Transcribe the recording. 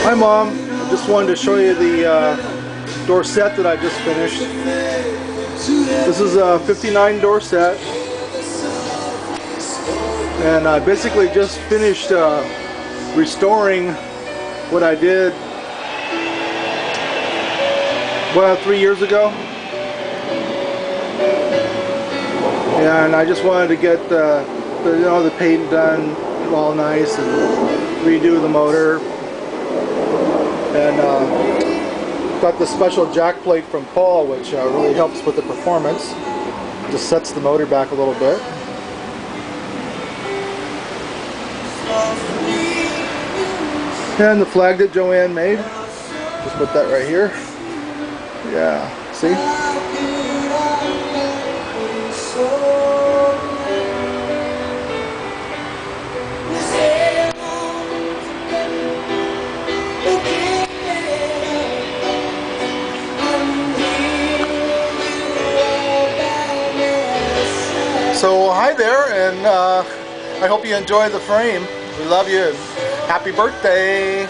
Hi Mom, I just wanted to show you the Dorsett that I just finished. This is a 59 Dorsett, and I basically just finished restoring what I did 3 years ago, and I just wanted to get the paint done all nice and redo the motor. And got the special Jackplate from Paul, which really helps with the performance. Just sets the motor back a little bit. And the flag that Joanne made. Just put that right here. Yeah, see? So hi there, and I hope you enjoy the frame. We love you, and happy birthday!